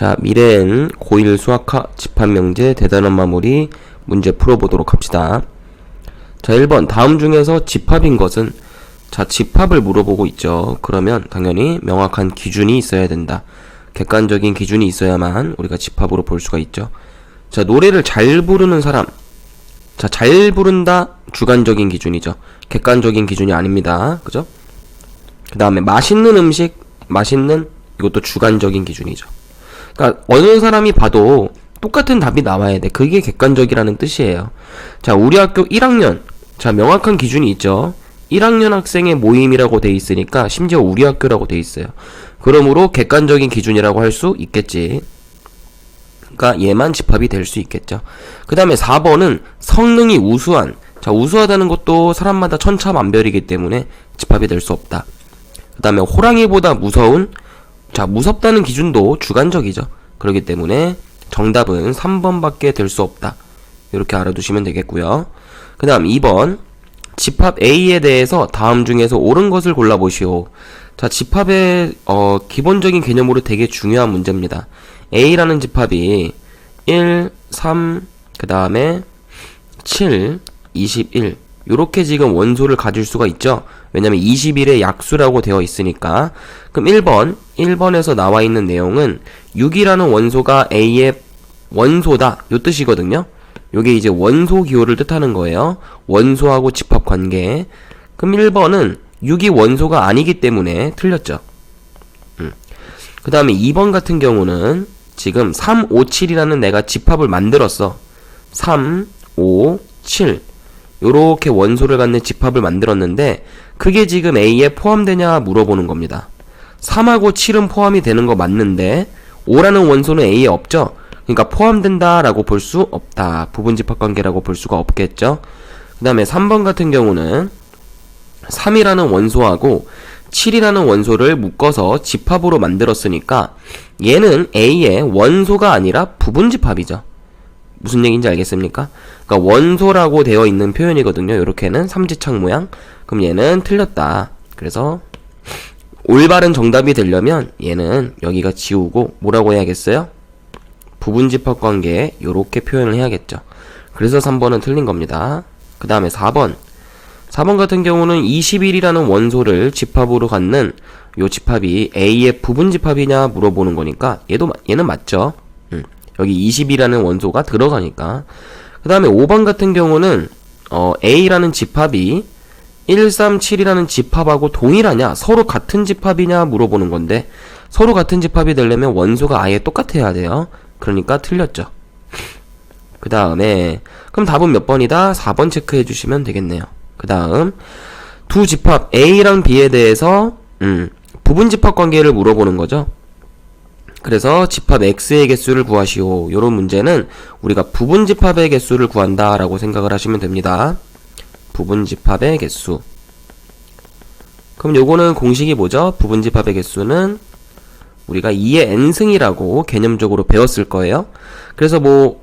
자, 미래엔 고1 수학화 집합명제 대단한 마무리 문제 풀어보도록 합시다. 자, 1번 다음 중에서 집합인 것은, 자, 집합을 물어보고 있죠. 그러면 당연히 명확한 기준이 있어야 된다. 객관적인 기준이 있어야만 우리가 집합으로 볼 수가 있죠. 자, 노래를 잘 부르는 사람. 자, 잘 부른다 주관적인 기준이죠. 객관적인 기준이 아닙니다. 그죠? 그 다음에 맛있는 음식, 맛있는, 이것도 주관적인 기준이죠. 그러니까 어느 사람이 봐도 똑같은 답이 나와야 돼. 그게 객관적이라는 뜻이에요. 자, 우리 학교 1학년. 자, 명확한 기준이 있죠. 1학년 학생의 모임이라고 돼 있으니까 심지어 우리 학교라고 돼 있어요. 그러므로 객관적인 기준이라고 할 수 있겠지. 그러니까 얘만 집합이 될 수 있겠죠. 그 다음에 4번은 성능이 우수한. 자, 우수하다는 것도 사람마다 천차만별이기 때문에 집합이 될 수 없다. 그 다음에 호랑이보다 무서운. 자, 무섭다는 기준도 주관적이죠. 그렇기 때문에 정답은 3번밖에 될 수 없다. 이렇게 알아두시면 되겠고요. 그 다음 2번 집합 A에 대해서 다음 중에서 옳은 것을 골라보시오. 자, 집합의 기본적인 개념으로 되게 중요한 문제입니다. A라는 집합이 1, 3, 그 다음에 7, 21 요렇게 지금 원소를 가질 수가 있죠. 왜냐면 21의 약수라고 되어 있으니까. 그럼 1번에서 나와 있는 내용은 6이라는 원소가 A의 원소다 요 뜻이거든요. 요게 이제 원소 기호를 뜻하는 거예요. 원소하고 집합 관계. 그럼 1번은 6이 원소가 아니기 때문에 틀렸죠. 그 다음에 2번 같은 경우는 지금 3, 5, 7이라는 내가 집합을 만들었어. 3, 5, 7 요렇게 원소를 갖는 집합을 만들었는데 그게 지금 A에 포함되냐 물어보는 겁니다. 3하고 7은 포함이 되는 거 맞는데 5라는 원소는 A에 없죠. 그러니까 포함된다 라고 볼 수 없다. 부분집합관계라고 볼 수가 없겠죠. 그 다음에 3번 같은 경우는 3이라는 원소하고 7이라는 원소를 묶어서 집합으로 만들었으니까 얘는 A의 원소가 아니라 부분집합이죠. 무슨 얘기인지 알겠습니까? 그러니까 원소라고 되어 있는 표현이거든요. 요렇게는 삼지창 모양. 그럼 얘는 틀렸다. 그래서 올바른 정답이 되려면 얘는 여기가 지우고 뭐라고 해야겠어요? 부분집합관계 요렇게 표현을 해야겠죠. 그래서 3번은 틀린 겁니다. 그 다음에 4번 같은 경우는 21이라는 원소를 집합으로 갖는 요 집합이 A의 부분집합이냐 물어보는 거니까 얘는 맞죠. 여기 20이라는 원소가 들어가니까. 그 다음에 5번 같은 경우는 A라는 집합이 1, 3, 7이라는 집합하고 동일하냐 서로 같은 집합이냐 물어보는 건데 서로 같은 집합이 되려면 원소가 아예 똑같아야 돼요. 그러니까 틀렸죠. 그 다음에 그럼 답은 몇 번이다? 4번 체크해 주시면 되겠네요. 그 다음 두 집합 A랑 B에 대해서 부분집합 관계를 물어보는 거죠. 그래서 집합 X의 개수를 구하시오. 요런 문제는 우리가 부분집합의 개수를 구한다 라고 생각을 하시면 됩니다. 부분집합의 개수. 그럼 요거는 공식이 뭐죠? 부분집합의 개수는 우리가 2의 n승이라고 개념적으로 배웠을 거예요. 그래서 뭐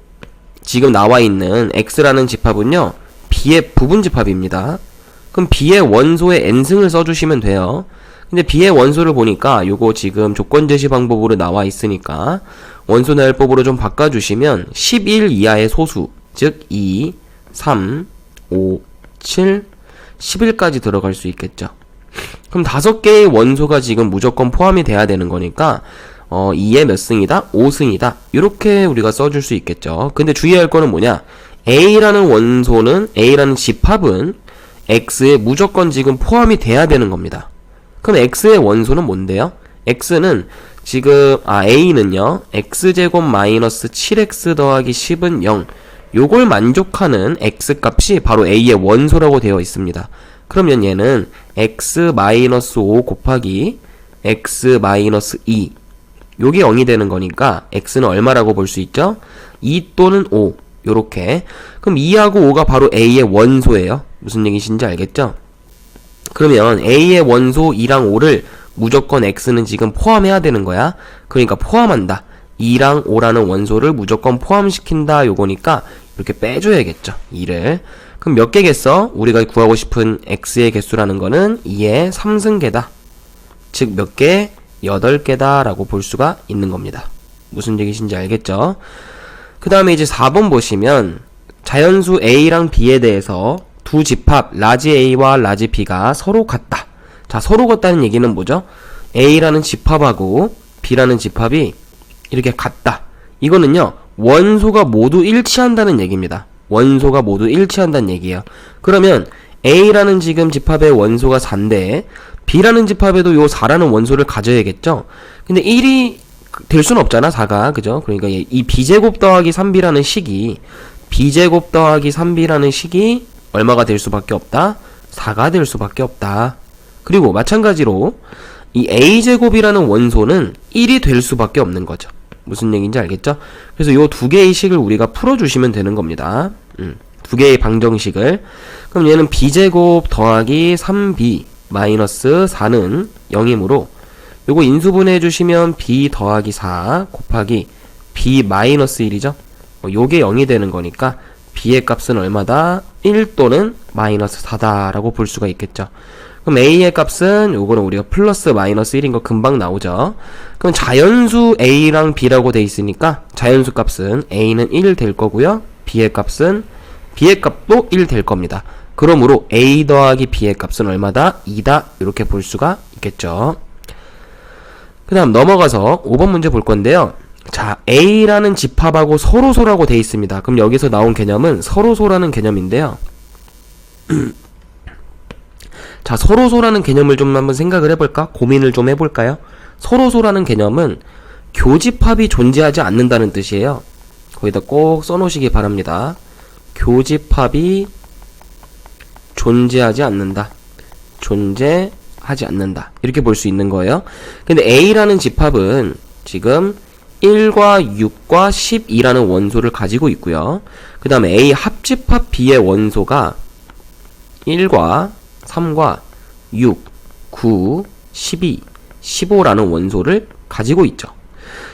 지금 나와 있는 X라는 집합은요 B의 부분집합입니다. 그럼 B의 원소의 n승을 써주시면 돼요. 근데 B의 원소를 보니까 요거 지금 조건 제시 방법으로 나와 있으니까 원소 나열법으로 좀 바꿔주시면 11 이하의 소수, 즉 2, 3, 5, 7, 11까지 들어갈 수 있겠죠. 그럼 5개의 원소가 지금 무조건 포함이 돼야 되는 거니까 2의 몇 승이다? 5승이다. 이렇게 우리가 써줄 수 있겠죠. 근데 주의할 거는 뭐냐? A라는 집합은 X에 무조건 지금 포함이 돼야 되는 겁니다. 그럼 X의 원소는 뭔데요? X는 지금 A는요 X제곱 마이너스 7X 더하기 10은 0 요걸 만족하는 X값이 바로 A의 원소라고 되어 있습니다. 그러면 얘는 X-5 곱하기 X-2 요게 0이 되는 거니까 X는 얼마라고 볼 수 있죠? 2 또는 5 요렇게. 그럼 2하고 5가 바로 A의 원소예요. 무슨 얘기신지 알겠죠? 그러면 A의 원소 2랑 5를 무조건 X는 지금 포함해야 되는 거야. 그러니까 포함한다. 2랑 5라는 원소를 무조건 포함시킨다 요거니까 이렇게 빼줘야겠죠. 2를. 그럼 몇 개겠어? 우리가 구하고 싶은 X의 개수라는 거는 2의 3승계다. 즉 몇 개? 8개다 라고 볼 수가 있는 겁니다. 무슨 얘기신지 알겠죠? 그 다음에 이제 4번 보시면 자연수 A랑 B에 대해서 두 집합 라지 A와 라지 B가 서로 같다. 자, 서로 같다는 얘기는 뭐죠? A라는 집합하고 B라는 집합이 이렇게 같다. 이거는요, 원소가 모두 일치한다는 얘기입니다. 원소가 모두 일치한다는 얘기예요. 그러면 A라는 지금 집합의 원소가 4인데 B라는 집합에도 요 4라는 원소를 가져야겠죠? 근데 1이 될 수는 없잖아, 4가. 그죠? 그러니까 이 B제곱 더하기 3B라는 식이 B제곱 더하기 3B라는 식이 얼마가 될 수밖에 없다? 4가 될 수밖에 없다. 그리고 마찬가지로 이 A제곱이라는 원소는 1이 될 수밖에 없는 거죠. 무슨 얘기인지 알겠죠? 그래서 요 두 개의 식을 우리가 풀어주시면 되는 겁니다. 두 개의 방정식을. 그럼 얘는 B제곱 더하기 3B 마이너스 4는 0이므로 요거 인수분해 해주시면 B 더하기 4 곱하기 B 마이너스 1이죠? 요게 0이 되는 거니까 B의 값은 얼마다? 1 또는 마이너스 4다 라고 볼 수가 있겠죠. 그럼 A의 값은 요거는 우리가 플러스 마이너스 1인 거 금방 나오죠. 그럼 자연수 A랑 B라고 돼 있으니까 자연수 값은 A는 1 될 거고요. B의 값은 B의 값도 1 될 겁니다. 그러므로 A 더하기 B의 값은 얼마다? 2다. 이렇게 볼 수가 있겠죠. 그 다음 넘어가서 5번 문제 볼 건데요. 자, A라는 집합하고 서로소라고 돼 있습니다. 그럼 여기서 나온 개념은 서로소라는 개념인데요. 자, 서로소라는 개념을 좀 한번 생각을 해볼까? 고민을 좀 해볼까요? 서로소라는 개념은 교집합이 존재하지 않는다는 뜻이에요. 거기다 꼭 써놓으시기 바랍니다. 교집합이 존재하지 않는다. 존재하지 않는다. 이렇게 볼 수 있는 거예요. 근데 A라는 집합은 지금 1과 6과 12라는 원소를 가지고 있고요. 그 다음에 A 합집합 B의 원소가 1과 3과 6, 9, 12, 15라는 원소를 가지고 있죠.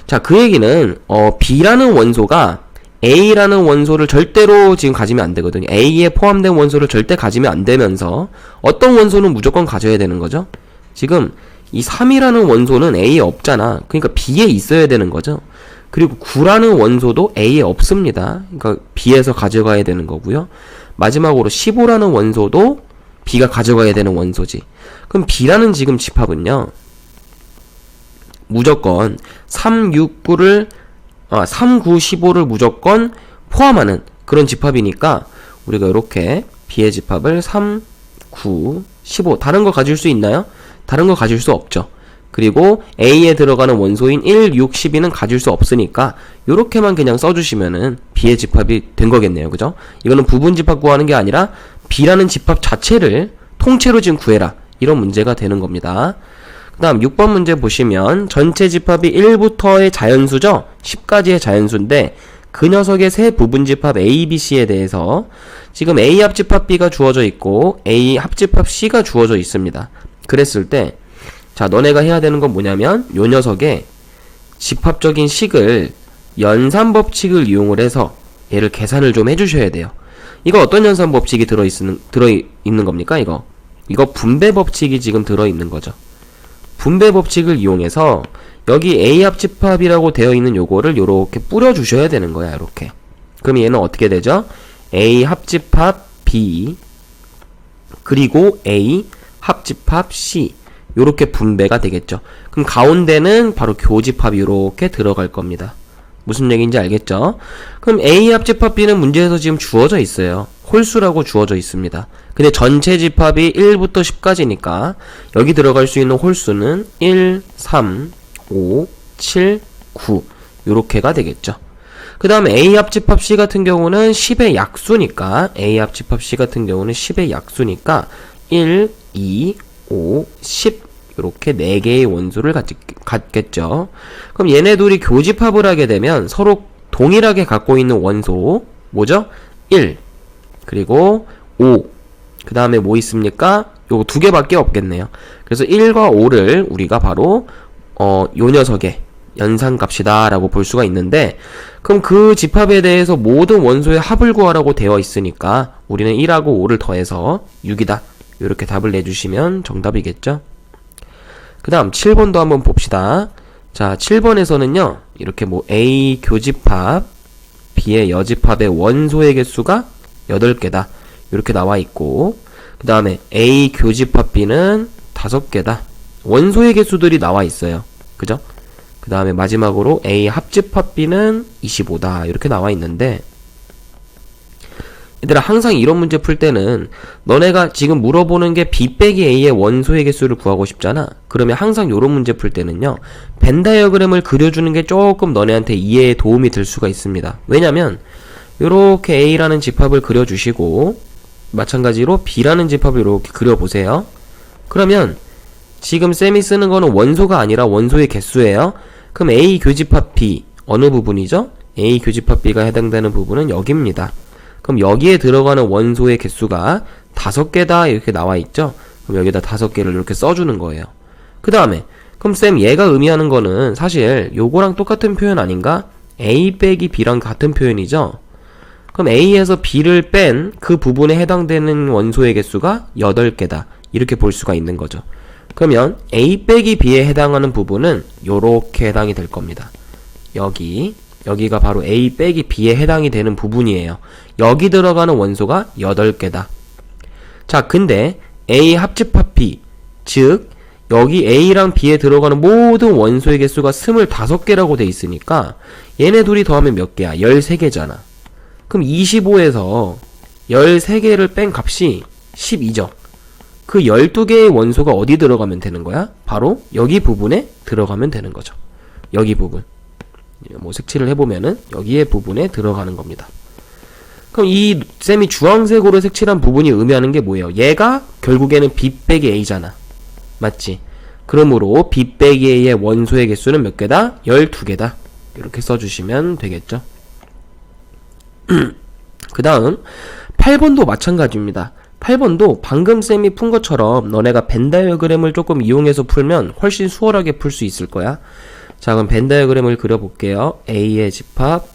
자, 그 얘기는 B라는 원소가 A라는 원소를 절대로 지금 가지면 안 되거든요. A에 포함된 원소를 절대 가지면 안 되면서 어떤 원소는 무조건 가져야 되는 거죠. 지금 이 3이라는 원소는 A에 없잖아. 그러니까 B에 있어야 되는 거죠. 그리고 9라는 원소도 A에 없습니다. 그러니까 B에서 가져가야 되는 거고요. 마지막으로 15라는 원소도 B가 가져가야 되는 원소지. 그럼 B라는 지금 집합은요, 무조건 3, 9, 15를 무조건 포함하는 그런 집합이니까 우리가 이렇게 B의 집합을 3, 9, 15 다른 거 가질 수 있나요? 다른 거 가질 수 없죠. 그리고 A에 들어가는 원소인 1, 6, 12는 가질 수 없으니까 요렇게만 그냥 써주시면은 B의 집합이 된 거겠네요. 그죠? 이거는 부분 집합 구하는 게 아니라 B라는 집합 자체를 통째로 지금 구해라. 이런 문제가 되는 겁니다. 그 다음 6번 문제 보시면 전체 집합이 1부터의 자연수죠? 10까지의 자연수인데 그 녀석의 세 부분 집합 A, B, C에 대해서 지금 A 합집합 B가 주어져 있고 A 합집합 C가 주어져 있습니다. 그랬을 때 자, 너네가 해야 되는 건 뭐냐면 요 녀석의 집합적인 식을 연산법칙을 이용을 해서 얘를 계산을 좀 해주셔야 돼요. 이거 어떤 연산법칙이 들어있는 겁니까? 이거 분배법칙이 지금 들어있는 거죠. 분배법칙을 이용해서 여기 A 합집합이라고 되어 있는 요거를 요렇게 뿌려주셔야 되는 거야. 요렇게. 그럼 얘는 어떻게 되죠? A 합집합 B 그리고 A 합집합 C 요렇게 분배가 되겠죠. 그럼 가운데는 바로 교집합이 요렇게 들어갈 겁니다. 무슨 얘기인지 알겠죠? 그럼 A 합집합 B는 문제에서 지금 주어져 있어요. 홀수라고 주어져 있습니다. 근데 전체 집합이 1부터 10까지니까 여기 들어갈 수 있는 홀수는 1, 3, 5, 7, 9 요렇게가 되겠죠. 그 다음에 A 합집합 C 같은 경우는 10의 약수니까 A 합집합 C 같은 경우는 10의 약수니까 1, 2, 5, 10 요렇게 4개의 원소를 갖겠죠. 그럼 얘네 둘이 교집합을 하게 되면 서로 동일하게 갖고 있는 원소 뭐죠? 1 그리고 5 그 다음에 뭐 있습니까? 요거 2개밖에 없겠네요. 그래서 1과 5를 우리가 바로 요 녀석의 연산값이다 라고 볼 수가 있는데 그럼 그 집합에 대해서 모든 원소의 합을 구하라고 되어 있으니까 우리는 1하고 5를 더해서 6이다 요렇게 답을 내주시면 정답이겠죠. 그 다음 7번도 한번 봅시다. 자, 7번에서는요, 이렇게 뭐 A 교집합, B의 여집합의 원소의 개수가 8개다. 이렇게 나와 있고, 그 다음에 A 교집합 B는 5개다. 원소의 개수들이 나와 있어요. 그죠? 그 다음에 마지막으로 A 합집합 B는 25다. 이렇게 나와 있는데, 얘들아, 항상 이런 문제 풀 때는 너네가 지금 물어보는 게 B 빼기 A의 원소의 개수를 구하고 싶잖아. 그러면 항상 이런 문제 풀 때는요, 벤 다이어그램을 그려주는 게 조금 너네한테 이해에 도움이 될 수가 있습니다. 왜냐면 요렇게 A라는 집합을 그려주시고 마찬가지로 B라는 집합을 이렇게 그려보세요. 그러면 지금 쌤이 쓰는 거는 원소가 아니라 원소의 개수예요. 그럼 A 교집합 B 어느 부분이죠? A 교집합 B가 해당되는 부분은 여기입니다. 그럼 여기에 들어가는 원소의 개수가 5개다 이렇게 나와 있죠? 그럼 여기다 5개를 이렇게 써주는 거예요. 그 다음에 그럼 쌤 얘가 의미하는 거는 사실 요거랑 똑같은 표현 아닌가? A 빼기 B랑 같은 표현이죠? 그럼 A에서 B를 뺀 그 부분에 해당되는 원소의 개수가 8개다 이렇게 볼 수가 있는 거죠. 그러면 A 빼기 B에 해당하는 부분은 요렇게 해당이 될 겁니다. 여기가 바로 A 빼기 B에 해당이 되는 부분이에요. 여기 들어가는 원소가 8개다. 자, 근데 A 합집합 B, 즉 여기 A랑 B에 들어가는 모든 원소의 개수가 25개라고 돼 있으니까 얘네 둘이 더하면 몇 개야? 13개잖아. 그럼 25에서 13개를 뺀 값이 12죠. 그 12개의 원소가 어디 들어가면 되는 거야? 바로 여기 부분에 들어가면 되는 거죠. 여기 부분. 뭐 색칠을 해보면은 여기에 부분에 들어가는 겁니다. 그럼 이 쌤이 주황색으로 색칠한 부분이 의미하는 게 뭐예요? 얘가 결국에는 B 빼기 A잖아. 맞지? 그러므로 B 빼기 A의 원소의 개수는 몇 개다? 12개다. 이렇게 써주시면 되겠죠. 그 다음 8번도 마찬가지입니다. 8번도 방금 쌤이 푼 것처럼 너네가 벤 다이어그램을 조금 이용해서 풀면 훨씬 수월하게 풀 수 있을 거야. 자, 그럼 벤 다이어그램을 그려볼게요. A의 집합,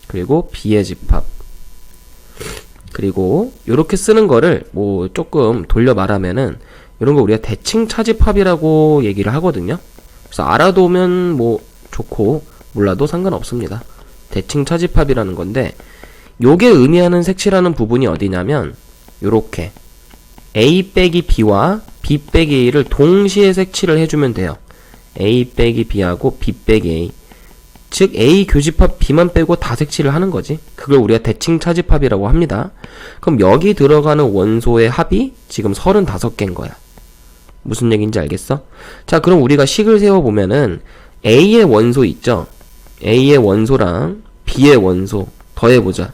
그리고 B의 집합. 그리고 요렇게 쓰는 거를 뭐 조금 돌려 말하면은 이런 거 우리가 대칭 차집합이라고 얘기를 하거든요. 그래서 알아두면 뭐 좋고 몰라도 상관없습니다. 대칭 차집합이라는 건데 요게 의미하는 색칠하는 부분이 어디냐면 요렇게 A 빼기 B와 B 빼기 A를 동시에 색칠을 해주면 돼요. A 빼기 B하고 B 빼기 A, 즉 A 교집합 B만 빼고 다 색칠을 하는 거지. 그걸 우리가 대칭 차집합이라고 합니다. 그럼 여기 들어가는 원소의 합이 지금 35개인 거야. 무슨 얘기인지 알겠어? 자, 그럼 우리가 식을 세워보면은 A의 원소 있죠? A의 원소랑 B의 원소 더해보자.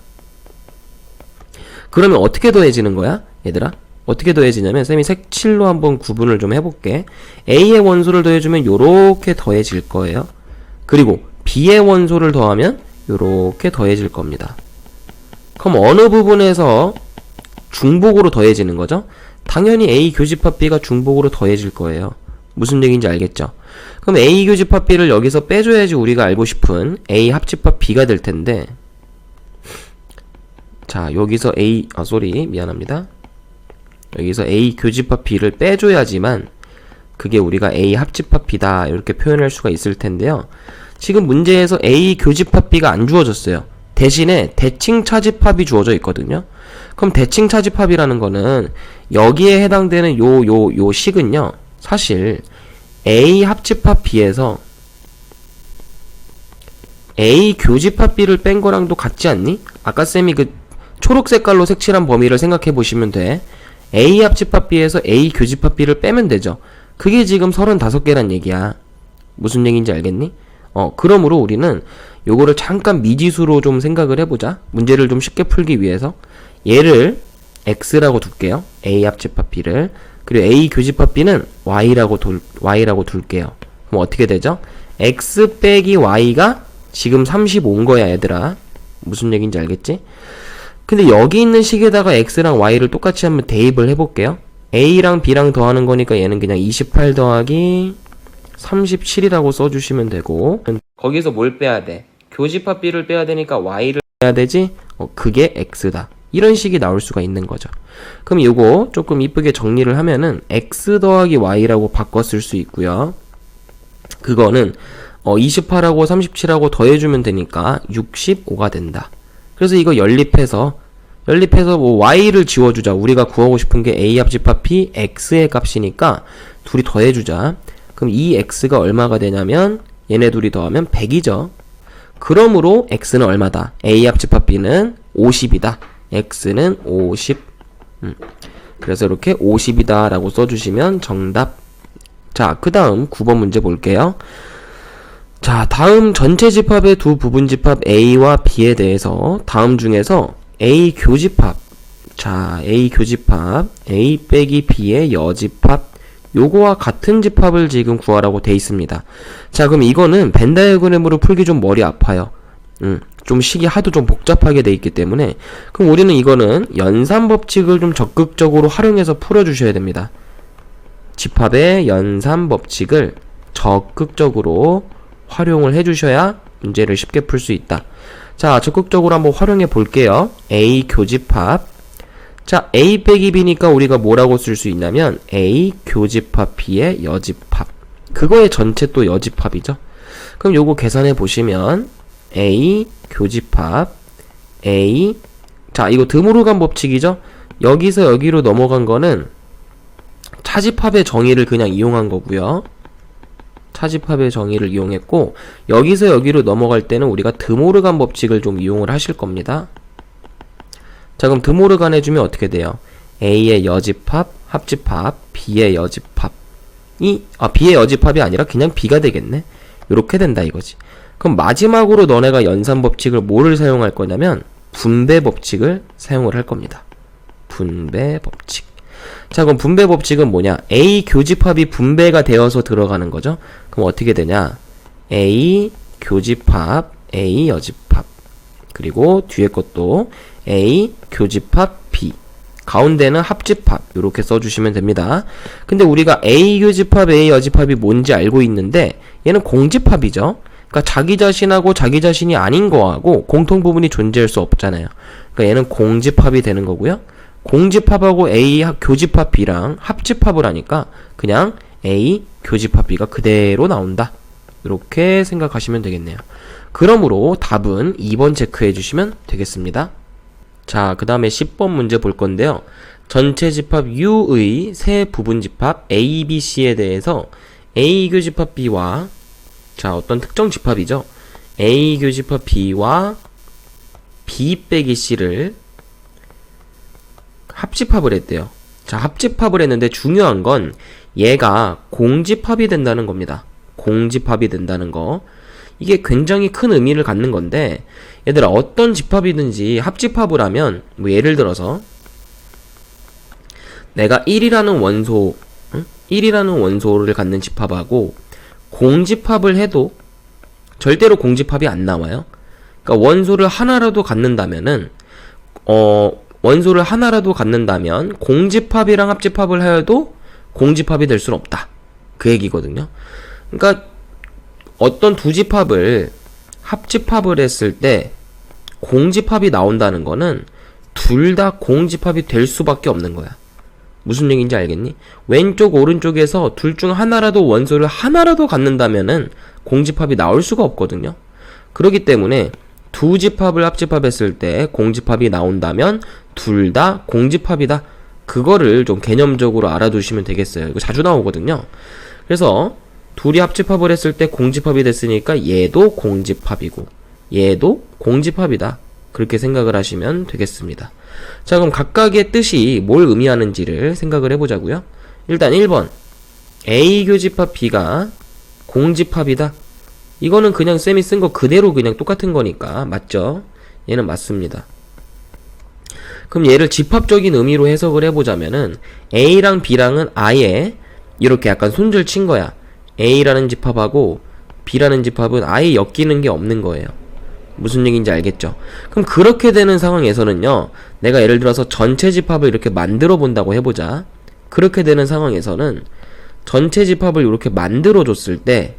그러면 어떻게 더해지는 거야? 얘들아? 어떻게 더해지냐면 쌤이 색칠로 한번 구분을 좀 해볼게. A의 원소를 더해주면 요렇게 더해질 거예요. 그리고 B의 원소를 더하면 요렇게 더해질 겁니다. 그럼 어느 부분에서 중복으로 더해지는 거죠? 당연히 A 교집합 B가 중복으로 더해질 거예요. 무슨 얘기인지 알겠죠? 그럼 A 교집합 B를 여기서 빼줘야지 우리가 알고 싶은 A 합집합 B가 될 텐데, 자, 여기서 미안합니다. 여기서 A 교집합 B를 빼줘야지만 그게 우리가 A 합집합 B다 이렇게 표현할 수가 있을 텐데요. 지금 문제에서 A 교집합 B가 안 주어졌어요. 대신에 대칭 차집합이 주어져 있거든요. 그럼 대칭 차집합이라는 거는 여기에 해당되는 요 식은요, 사실 A 합집합 B에서 A 교집합 B를 뺀 거랑도 같지 않니? 아까 쌤이 그 초록 색깔로 색칠한 범위를 생각해 보시면 돼. A 합집합 B에서 A 교집합 B를 빼면 되죠. 그게 지금 35개란 얘기야. 무슨 얘기인지 알겠니? 그러므로 우리는 요거를 잠깐 미지수로 좀 생각을 해보자. 문제를 좀 쉽게 풀기 위해서 얘를 X라고 둘게요. A 합집합 B를. 그리고 A 교집합 B는 Y라고 둘게요. 그럼 어떻게 되죠? X 빼기 Y가 지금 35인 거야, 얘들아. 무슨 얘기인지 알겠지? 근데 여기 있는 식에다가 X랑 Y를 똑같이 한번 대입을 해볼게요. A랑 B랑 더하는 거니까 얘는 그냥 28 더하기 37이라고 써주시면 되고, 거기서 뭘 빼야 돼? 교집합 B를 빼야 되니까 Y를 빼야 되지? 그게 X다. 이런 식이 나올 수가 있는 거죠. 그럼 이거 조금 이쁘게 정리를 하면은 X 더하기 Y라고 바꿨을 수 있고요. 그거는 28하고 37하고 더해주면 되니까 65가 된다. 그래서 이거 연립해서 뭐 y를 지워주자. 우리가 구하고 싶은 게 a 합집합 p x의 값이니까 둘이 더해주자. 그럼 이 x가 얼마가 되냐면 얘네 둘이 더하면 100이죠. 그러므로 x는 얼마다? a 합집합 b는 50이다. x는 50. 그래서 이렇게 50이다 라고 써주시면 정답. 자, 그 다음 9번 문제 볼게요. 자, 다음 전체 집합의 두 부분 집합 a와 b에 대해서 다음 중에서 a 교집합, 자, a 교집합, a 빼기 b의 여집합, 요거와 같은 집합을 지금 구하라고 돼 있습니다. 자, 그럼 이거는 벤 다이어그램으로 풀기 좀 머리 아파요. 좀 식이 하도 좀 복잡하게 돼 있기 때문에. 그럼 우리는 이거는 연산 법칙을 좀 적극적으로 활용해서 풀어주셔야 됩니다. 집합의 연산 법칙을 적극적으로 활용을 해주셔야 문제를 쉽게 풀 수 있다. 자, 적극적으로 한번 활용해 볼게요. a 교집합. 자, a 빼기 b니까 우리가 뭐라고 쓸 수 있냐면 a 교집합 b의 여집합. 그거의 전체 또 여집합이죠. 그럼 요거 계산해 보시면 a 교집합 a, 자, 이거 드모르간 법칙이죠. 여기서 여기로 넘어간 거는 차집합의 정의를 그냥 이용한 거고요. 차집합의 정의를 이용했고, 여기서 여기로 넘어갈 때는 우리가 드모르간 법칙을 좀 이용을 하실 겁니다. 자, 그럼 드모르간 해주면 어떻게 돼요? a의 여집합, 합집합, b의 여집합이, b의 여집합이 아니라 그냥 b가 되겠네. 이렇게 된다 이거지. 그럼 마지막으로 너네가 연산 법칙을 뭐를 사용할 거냐면 분배 법칙을 사용을 할 겁니다. 분배 법칙. 자, 그럼 분배 법칙은 뭐냐? a 교집합이 분배가 되어서 들어가는 거죠. 그럼 어떻게 되냐? a 교집합, a 여집합, 그리고 뒤에 것도 a 교집합 b, 가운데는 합집합, 이렇게 써주시면 됩니다. 근데 우리가 a 교집합, a 여집합이 뭔지 알고 있는데 얘는 공집합이죠. 그러니까 자기 자신하고 자기 자신이 아닌 거하고 공통 부분이 존재할 수 없잖아요. 그러니까 얘는 공집합이 되는 거고요. 공집합하고 a 교집합 b랑 합집합을 하니까 그냥 a 교집합 b가 그대로 나온다. 이렇게 생각하시면 되겠네요. 그러므로 답은 2번 체크해 주시면 되겠습니다. 자, 그 다음에 10번 문제 볼 건데요. 전체 집합 U의 세 부분 집합 A, B, C에 대해서 A 교집합 B와, 자, 어떤 특정 집합이죠. A 교집합 B와 B 빼기 C를 합집합을 했대요. 자, 합집합을 했는데 중요한 건 얘가 공집합이 된다는 겁니다. 공집합이 된다는 거. 이게 굉장히 큰 의미를 갖는 건데, 얘들아, 어떤 집합이든지 합집합을 하면, 뭐 예를 들어서 내가 1이라는 원소, 1이라는 원소를 갖는 집합하고 공집합을 해도 절대로 공집합이 안 나와요. 그러니까 원소를 하나라도 갖는다면은 원소를 하나라도 갖는다면 공집합이랑 합집합을 하여도 공집합이 될 수는 없다. 그 얘기거든요. 그러니까 어떤 두 집합을 합집합을 했을 때 공집합이 나온다는 거는 둘 다 공집합이 될 수밖에 없는 거야. 무슨 얘기인지 알겠니? 왼쪽 오른쪽에서 둘 중 하나라도 원소를 하나라도 갖는다면은 공집합이 나올 수가 없거든요. 그렇기 때문에 두 집합을 합집합했을 때 공집합이 나온다면 둘 다 공집합이다. 그거를 좀 개념적으로 알아두시면 되겠어요. 이거 자주 나오거든요. 그래서 둘이 합집합을 했을 때 공집합이 됐으니까 얘도 공집합이고 얘도 공집합이다. 그렇게 생각을 하시면 되겠습니다. 자, 그럼 각각의 뜻이 뭘 의미하는지를 생각을 해보자고요. 일단 1번 A 교집합 B가 공집합이다. 이거는 그냥 쌤이 쓴 거 그대로 그냥 똑같은 거니까 맞죠? 얘는 맞습니다. 그럼 얘를 집합적인 의미로 해석을 해보자면은 A랑 B랑은 아예 이렇게 약간 손절 친 거야. A라는 집합하고 B라는 집합은 아예 엮이는 게 없는 거예요. 무슨 얘기인지 알겠죠? 그럼 그렇게 되는 상황에서는요, 내가 예를 들어서 전체 집합을 이렇게 만들어 본다고 해보자. 그렇게 되는 상황에서는 전체 집합을 이렇게 만들어 줬을 때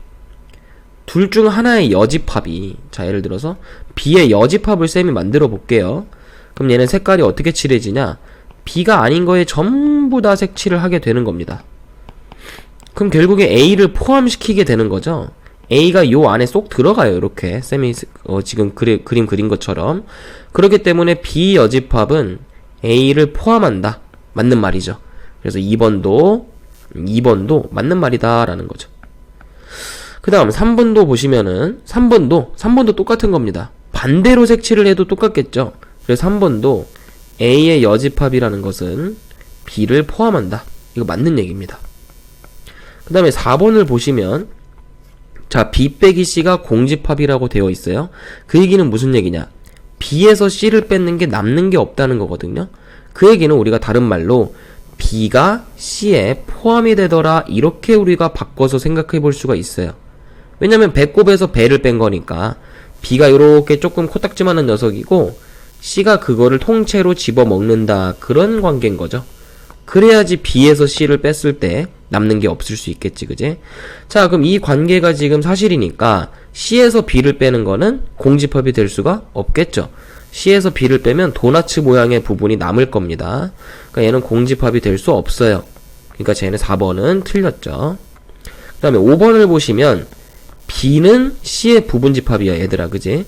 둘 중 하나의 여집합이, 자, 예를 들어서 B의 여집합을 쌤이 만들어 볼게요. 그럼 얘는 색깔이 어떻게 칠해지냐? B가 아닌 거에 전부 다 색칠을 하게 되는 겁니다. 그럼 결국에 A를 포함시키게 되는 거죠. A가 요 안에 쏙 들어가요. 이렇게 쌤이 지금 그림 그린 것처럼. 그렇기 때문에 B 여집합은 A를 포함한다. 맞는 말이죠. 그래서 2번도 맞는 말이다 라는 거죠. 그 다음 3번도 보시면은 3번도 똑같은 겁니다. 반대로 색칠을 해도 똑같겠죠. 그래서 3번도 A의 여집합이라는 것은 B를 포함한다. 이거 맞는 얘기입니다. 그 다음에 4번을 보시면 자, B 빼기 C가 공집합이라고 되어 있어요. 그 얘기는 무슨 얘기냐? B에서 C를 뺏는 게 남는 게 없다는 거거든요. 그 얘기는 우리가 다른 말로 B가 C에 포함이 되더라 이렇게 우리가 바꿔서 생각해 볼 수가 있어요. 왜냐면 배꼽에서 배를 뺀 거니까 B가 요렇게 조금 코딱지만한 녀석이고 C가 그거를 통째로 집어먹는다 그런 관계인 거죠. 그래야지 B에서 C를 뺐을 때 남는 게 없을 수 있겠지, 그지? 자, 그럼 이 관계가 지금 사실이니까 C에서 B를 빼는 거는 공집합이 될 수가 없겠죠. C에서 B를 빼면 도너츠 모양의 부분이 남을 겁니다. 그러니까 얘는 공집합이 될 수 없어요. 그러니까 쟤는 4번은 틀렸죠. 그 다음에 5번을 보시면 B는 C의 부분집합이야, 얘들아, 그지?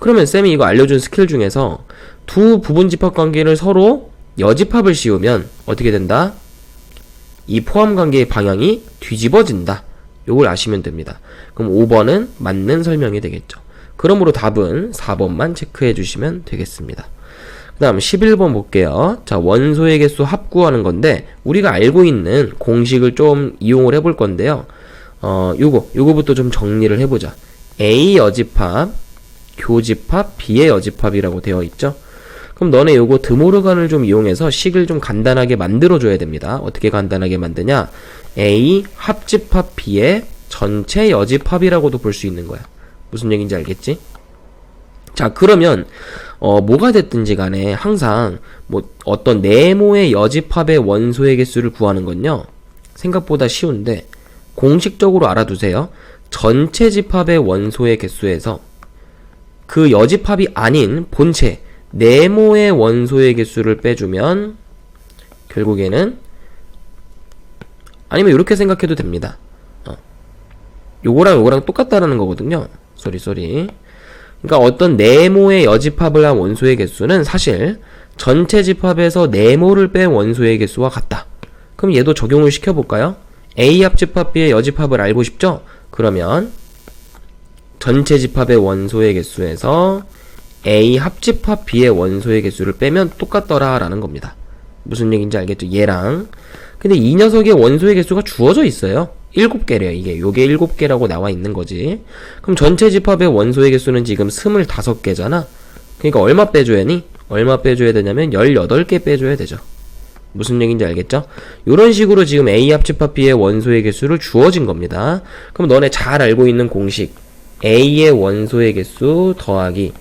그러면 쌤이 이거 알려준 스킬 중에서 두 부분집합 관계를 서로 여집합을 씌우면 어떻게 된다? 이 포함 관계의 방향이 뒤집어진다. 요걸 아시면 됩니다. 그럼 5번은 맞는 설명이 되겠죠. 그러므로 답은 4번만 체크해 주시면 되겠습니다. 그 다음 11번 볼게요. 자, 원소의 개수 합 구하는 건데 우리가 알고 있는 공식을 좀 이용을 해볼 건데요. 요거부터 좀 정리를 해보자. A 여집합, 교집합, B의 여집합이라고 되어 있죠. 그럼 너네 요거 드모르간을 좀 이용해서 식을 좀 간단하게 만들어줘야 됩니다. 어떻게 간단하게 만드냐? A 합집합 B의 전체 여집합이라고도 볼 수 있는 거야. 무슨 얘기인지 알겠지? 자, 그러면 뭐가 됐든지 간에 항상 뭐 어떤 네모의 여집합의 원소의 개수를 구하는 건요, 생각보다 쉬운데 공식적으로 알아두세요. 전체 집합의 원소의 개수에서 그 여집합이 아닌 본체 네모의 원소의 개수를 빼주면 결국에는, 아니면 이렇게 생각해도 됩니다. 요거랑 똑같다라는 거거든요. 쏘리. 그러니까 어떤 네모의 여집합을 한 원소의 개수는 사실 전체 집합에서 네모를 뺀 원소의 개수와 같다. 그럼 얘도 적용을 시켜볼까요? A 합집합 B의 여집합을 알고 싶죠? 그러면 전체 집합의 원소의 개수에서 A 합집합 B의 원소의 개수를 빼면 똑같더라 라는 겁니다. 무슨 얘기인지 알겠죠? 얘랑. 근데 이 녀석의 원소의 개수가 주어져 있어요. 7개래요. 요게 7개라고 나와 있는 거지. 그럼 전체 집합의 원소의 개수는 지금 25개잖아. 그러니까 얼마 빼줘야 하니? 얼마 빼줘야 되냐면 18개 빼줘야 되죠. 무슨 얘기인지 알겠죠? 요런 식으로 지금 A 합집합 B의 원소의 개수를 주어진 겁니다. 그럼 너네 잘 알고 있는 공식 A의 원소의 개수 더하기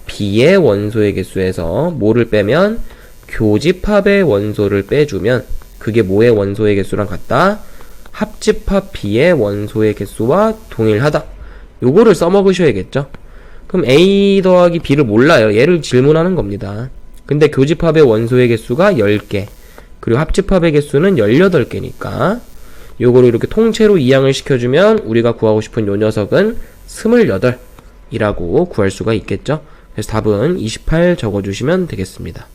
B의 원소의 개수에서 뭐를 빼면 교집합의 원소를 빼주면 그게 뭐의 원소의 개수랑 같다? 합집합 B의 원소의 개수와 동일하다. 요거를 써먹으셔야겠죠? 그럼 A 더하기 B를 몰라요. 얘를 질문하는 겁니다. 근데 교집합의 원소의 개수가 10개 그리고 합집합의 개수는 18개니까 요거를 이렇게 통째로 이항을 시켜주면 우리가 구하고 싶은 요 녀석은 28이라고 구할 수가 있겠죠? 그래서 답은 28 적어주시면 되겠습니다.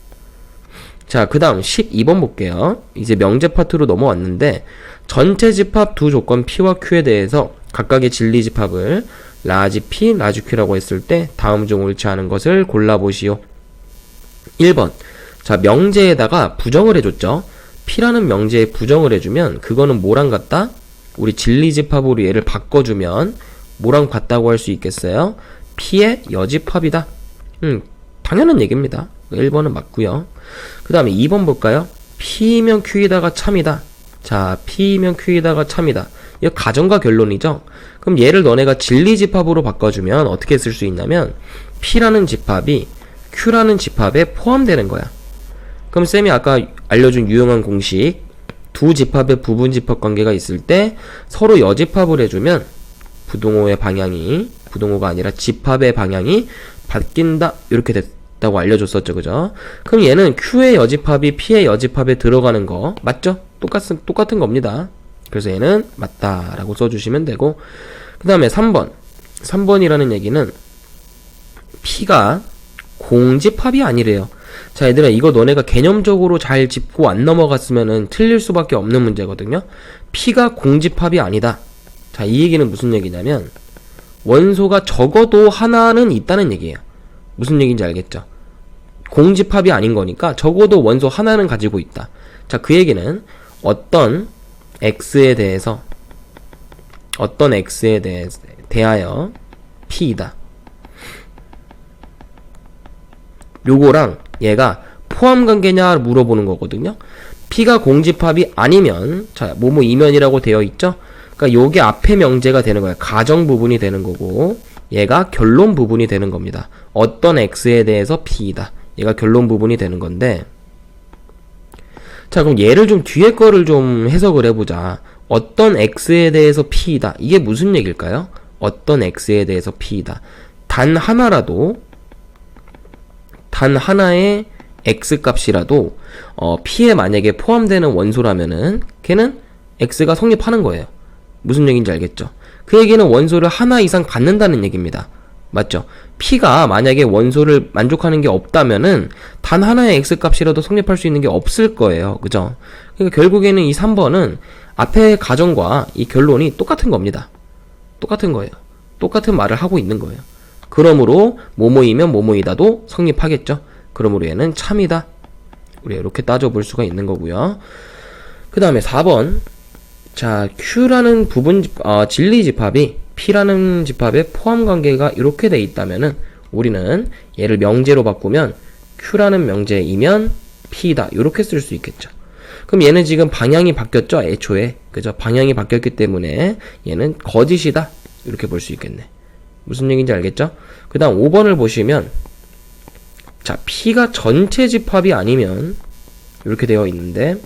자, 그 다음 12번 볼게요. 이제 명제 파트로 넘어왔는데 전체 집합 두 조건 P와 Q에 대해서 각각의 진리 집합을 라지 P, 라지 Q라고 했을 때 다음 중 옳지 않은 것을 골라보시오. 1번. 자, 명제에다가 부정을 해줬죠. P라는 명제에 부정을 해주면 그거는 뭐랑 같다? 우리 진리 집합으로 얘를 바꿔주면 뭐랑 같다고 할 수 있겠어요? P의 여집합이다. 당연한 얘기입니다. 1번은 맞고요. 그 다음에 2번 볼까요? P이면 Q이다가 참이다. 자, P이면 Q이다가 참이다. 이거 가정과 결론이죠? 그럼 얘를 너네가 진리 집합으로 바꿔주면 어떻게 쓸 수 있냐면 P라는 집합이 Q라는 집합에 포함되는 거야. 그럼 쌤이 아까 알려준 유용한 공식 두 집합의 부분 집합 관계가 있을 때 서로 여집합을 해주면 부동호의 방향이, 부동호가 아니라 집합의 방향이 바뀐다. 이렇게 됐다고 알려줬었죠. 그죠? 그럼 얘는 Q의 여집합이 P의 여집합에 들어가는 거 맞죠? 똑같은 겁니다. 그래서 얘는 맞다라고 써주시면 되고, 그 다음에 3번. 3번이라는 얘기는 P가 공집합이 아니래요. 자, 얘들아, 이거 너네가 개념적으로 잘 짚고 안 넘어갔으면은 틀릴 수밖에 없는 문제거든요. P가 공집합이 아니다. 자, 이 얘기는 무슨 얘기냐면 원소가 적어도 하나는 있다는 얘기예요. 무슨 얘기인지 알겠죠? 공집합이 아닌 거니까 적어도 원소 하나는 가지고 있다. 자, 그 얘기는 어떤 x에 대하여 p이다. 요거랑 얘가 포함관계냐 물어보는 거거든요. p가 공집합이 아니면, 자, 뭐뭐 이면이라고 되어 있죠? 그러니까 요게 앞에 명제가 되는 거야. 가정 부분이 되는 거고, 얘가 결론 부분이 되는 겁니다. 어떤 x에 대해서 p이다. 얘가 결론 부분이 되는 건데, 자, 그럼 얘를 좀 뒤에 거를 좀 해석을 해보자. 어떤 x에 대해서 p이다. 이게 무슨 얘기일까요? 어떤 x에 대해서 p이다. 단 하나의 x 값이라도 p에 만약에 포함되는 원소라면은 걔는 x가 성립하는 거예요. 무슨 얘기인지 알겠죠? 그 얘기는 원소를 하나 이상 갖는다는 얘기입니다. 맞죠? p가 만약에 원소를 만족하는 게 없다면은 단 하나의 x 값이라도 성립할 수 있는 게 없을 거예요. 그죠? 그러니까 결국에는 이 3번은 앞에 가정과 이 결론이 똑같은 겁니다. 똑같은 거예요. 똑같은 말을 하고 있는 거예요. 그러므로 뭐뭐이면 뭐뭐이다도 성립하겠죠. 그러므로 얘는 참이다. 우리 이렇게 따져볼 수가 있는 거고요. 그 다음에 4번. 자, Q라는 진리 집합이 P라는 집합의 포함 관계가 이렇게 돼 있다면은 우리는 얘를 명제로 바꾸면 Q라는 명제이면 P다. 이렇게 쓸 수 있겠죠. 그럼 얘는 지금 방향이 바뀌었죠? 애초에. 그죠? 방향이 바뀌었기 때문에 얘는 거짓이다. 이렇게 볼 수 있겠네. 무슨 얘기인지 알겠죠? 그 다음 5번을 보시면, 자, P가 전체 집합이 아니면 이렇게 되어 있는데,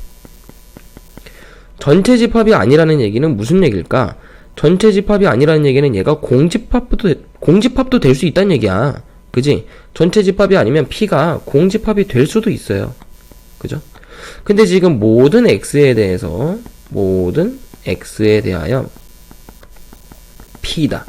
전체 집합이 아니라는 얘기는 무슨 얘기일까? 전체 집합이 아니라는 얘기는 얘가 공집합도 될 수 있다는 얘기야. 그지? 전체 집합이 아니면 P가 공집합이 될 수도 있어요. 그죠? 근데 지금 모든 x에 대하여 P다.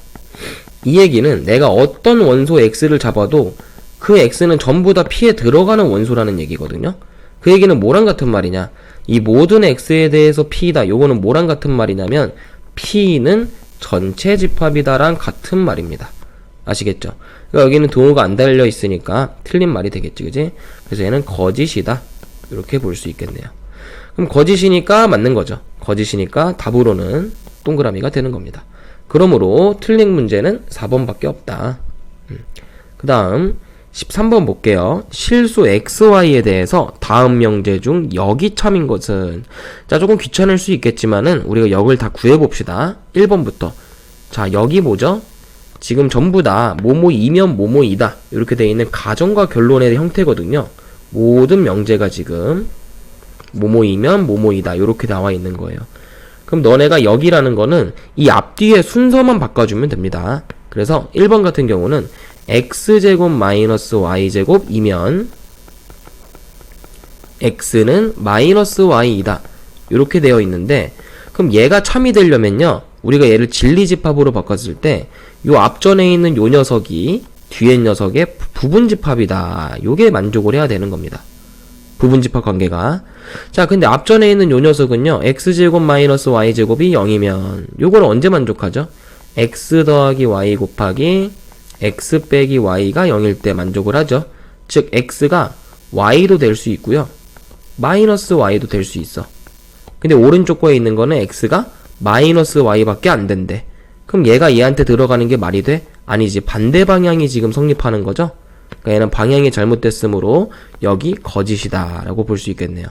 이 얘기는 내가 어떤 원소 x를 잡아도 그 x는 전부 다 P에 들어가는 원소라는 얘기거든요. 그 얘기는 뭐랑 같은 말이냐? 이 모든 x에 대해서 P다. 요거는 뭐랑 같은 말이냐면 P는 전체 집합이다랑 같은 말입니다. 아시겠죠? 그러니까 여기는 동호가 안 달려 있으니까 틀린 말이 되겠지, 그지? 그래서 얘는 거짓이다. 이렇게 볼 수 있겠네요. 그럼 거짓이니까 맞는 거죠. 거짓이니까 답으로는 동그라미가 되는 겁니다. 그러므로 틀린 문제는 4번밖에 없다. 그 다음 13번 볼게요. 실수 xy에 대해서 다음 명제 중 역이 참인 것은, 자, 조금 귀찮을 수 있겠지만은 우리가 역을 다 구해봅시다. 1번부터. 자, 역이 뭐죠? 지금 전부 다 뭐뭐이면 뭐뭐이다. 이렇게 되어 있는 가정과 결론의 형태거든요. 모든 명제가 지금 뭐뭐이면 뭐뭐이다. 이렇게 나와 있는 거예요. 그럼 너네가 역이라는 거는 이 앞뒤의 순서만 바꿔주면 됩니다. 그래서 1번 같은 경우는 x제곱 마이너스 y제곱이면 x는 마이너스 y이다. 이렇게 되어 있는데, 그럼 얘가 참이 되려면요, 우리가 얘를 진리집합으로 바꿨을 때 요 앞전에 있는 요 녀석이 뒤에 녀석의 부분집합이다. 요게 만족을 해야 되는 겁니다. 부분집합 관계가. 자, 근데 앞전에 있는 요 녀석은요, x제곱 마이너스 y제곱이 0이면 요걸 언제 만족하죠? x 더하기 y 곱하기 x 빼기 y가 0일 때 만족을 하죠. 즉 x가 y도 될 수 있고요, 마이너스 y도 될 수 있어. 근데 오른쪽 거에 있는 거는 x가 마이너스 y밖에 안 된대. 그럼 얘가 얘한테 들어가는 게 말이 돼? 아니지. 반대 방향이 지금 성립하는 거죠. 그러니까 얘는 방향이 잘못됐으므로 역이 거짓이다 라고 볼 수 있겠네요.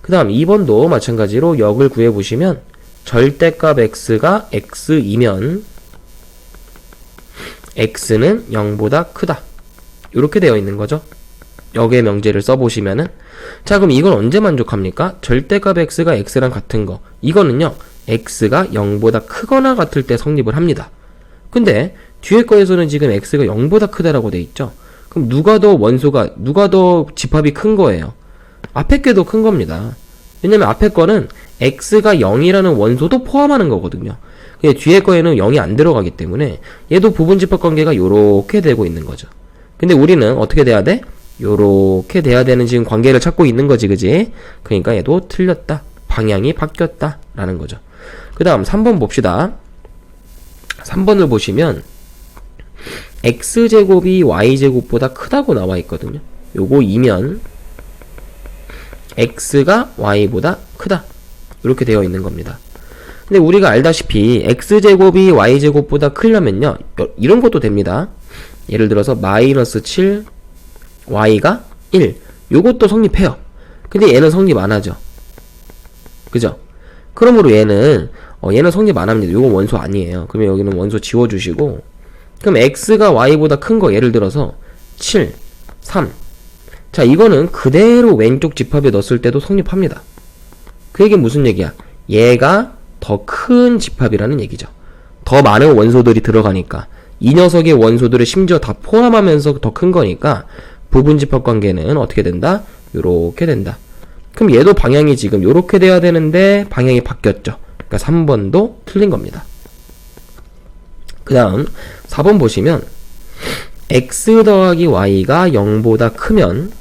그 다음 2번도 마찬가지로 역을 구해보시면 절대값 x가 x이면 x는 0보다 크다. 이렇게 되어 있는 거죠. 역의 명제를 써보시면은, 자, 그럼 이건 언제 만족합니까? 절대값 x가 x랑 같은 거. 이거는요, x가 0보다 크거나 같을 때 성립을 합니다. 근데 뒤에 거에서는 지금 x가 0보다 크다라고 돼 있죠. 그럼 누가 더 집합이 큰 거예요? 앞에 게 더 큰 겁니다. 왜냐면 앞에 거는 x가 0이라는 원소도 포함하는 거거든요. 근데 뒤에 거에는 0이 안 들어가기 때문에 얘도 부분집합관계가 요렇게 되고 있는 거죠. 근데 우리는 어떻게 돼야 돼? 요렇게 돼야 되는 지금 관계를 찾고 있는 거지, 그지? 그러니까 얘도 틀렸다. 방향이 바뀌었다. 라는 거죠. 그 다음 3번 봅시다. 3번을 보시면 x제곱이 y제곱보다 크다고 나와 있거든요. 요거 2면 x가 y보다 크다. 이렇게 되어 있는 겁니다. 근데 우리가 알다시피 x제곱이 y제곱보다 크려면요, 이런 것도 됩니다. 예를 들어서 마이너스 7 y가 1, 요것도 성립해요. 근데 얘는 성립 안 하죠. 그죠? 그러므로 얘는 성립 안 합니다. 요건 원소 아니에요. 그러면 여기는 원소 지워주시고, 그럼 x가 y보다 큰 거 예를 들어서 7, 3. 자, 이거는 그대로 왼쪽 집합에 넣었을 때도 성립합니다. 그 얘기는 무슨 얘기야? 얘가 더 큰 집합이라는 얘기죠. 더 많은 원소들이 들어가니까. 이 녀석의 원소들을 심지어 다 포함하면서 더 큰 거니까 부분집합 관계는 어떻게 된다? 요렇게 된다. 그럼 얘도 방향이 지금 요렇게 돼야 되는데 방향이 바뀌었죠. 그러니까 3번도 틀린 겁니다. 그 다음 4번 보시면 x 더하기 y가 0보다 크면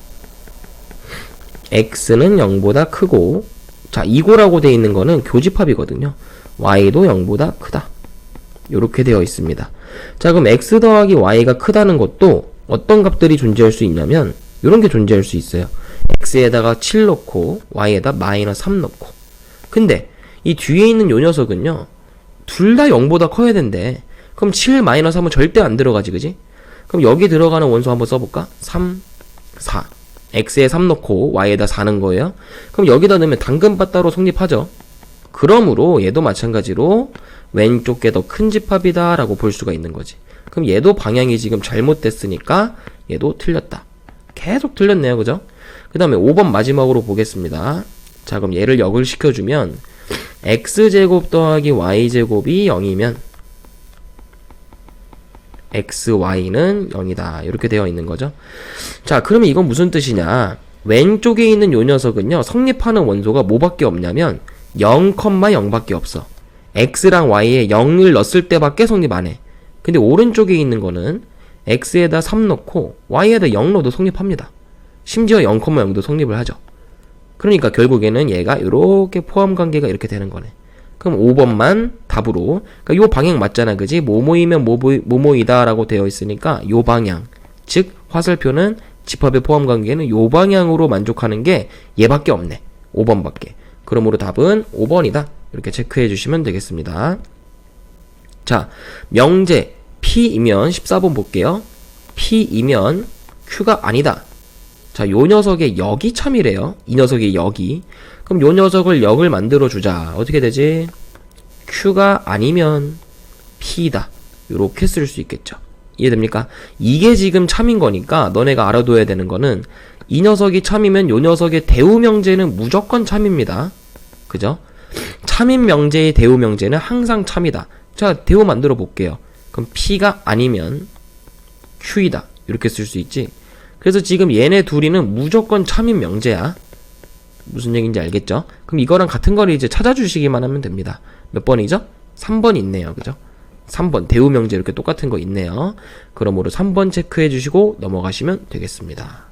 x는 0보다 크고, 자, 이거라고 되어 있는 거는 교집합이거든요. y도 0보다 크다. 요렇게 되어 있습니다. 자, 그럼 x 더하기 y가 크다는 것도 어떤 값들이 존재할 수 있냐면 요런 게 존재할 수 있어요. x에다가 7 넣고 y에다 마이너스 3 넣고. 근데 이 뒤에 있는 요 녀석은요, 둘 다 0보다 커야 된대. 그럼 7 마이너스 3은 절대 안 들어가지, 그지? 그럼 여기 들어가는 원소 한번 써볼까? 3, 4. x에 3 넣고 y에다 4 넣은 거예요. 그럼 여기다 넣으면 당근바 따로 성립하죠. 그러므로 얘도 마찬가지로 왼쪽 게 더 큰 집합이다 라고 볼 수가 있는 거지. 그럼 얘도 방향이 지금 잘못됐으니까 얘도 틀렸다. 계속 틀렸네요, 그죠? 그 다음에 5번 마지막으로 보겠습니다. 자, 그럼 얘를 역을 시켜주면 x제곱 더하기 y제곱이 0이면 xy는 0이다. 이렇게 되어 있는 거죠. 자, 그러면 이건 무슨 뜻이냐? 왼쪽에 있는 요 녀석은요, 성립하는 원소가 뭐밖에 없냐면 0,0밖에 없어. x랑 y에 0을 넣었을 때밖에 성립 안 해. 근데 오른쪽에 있는 거는 x에다 3 넣고 y에다 0 넣어도 성립합니다. 심지어 0,0도 성립을 하죠. 그러니까 결국에는 얘가 이렇게 포함 관계가 이렇게 되는 거네. 그럼 5번만 답으로, 그러니까 요 방향 맞잖아, 그지? 뭐뭐이면 뭐뭐이다 라고 되어 있으니까 요 방향, 즉 화살표는 집합의 포함 관계는 요 방향으로 만족하는 게 얘밖에 없네. 5번밖에. 그러므로 답은 5번이다. 이렇게 체크해 주시면 되겠습니다. 자, 명제 P이면 14번 볼게요. P이면 Q가 아니다. 자, 요 녀석의 역이 참이래요. 이 녀석의 역이. 그럼 요 녀석을 역을 만들어 주자. 어떻게 되지? Q가 아니면 P다. 요렇게 쓸 수 있겠죠. 이해됩니까? 이게 지금 참인 거니까 너네가 알아둬야 되는 거는 이 녀석이 참이면 요 녀석의 대우 명제는 무조건 참입니다. 그죠? 참인 명제의 대우 명제는 항상 참이다. 자, 대우 만들어 볼게요. 그럼 P가 아니면 Q이다. 이렇게 쓸 수 있지. 그래서 지금 얘네 둘이는 무조건 참인 명제야. 무슨 얘기인지 알겠죠? 그럼 이거랑 같은 거를 이제 찾아주시기만 하면 됩니다. 몇 번이죠? 3번 있네요. 그죠? 3번 대우 명제 이렇게 똑같은 거 있네요. 그러므로 3번 체크해 주시고 넘어가시면 되겠습니다.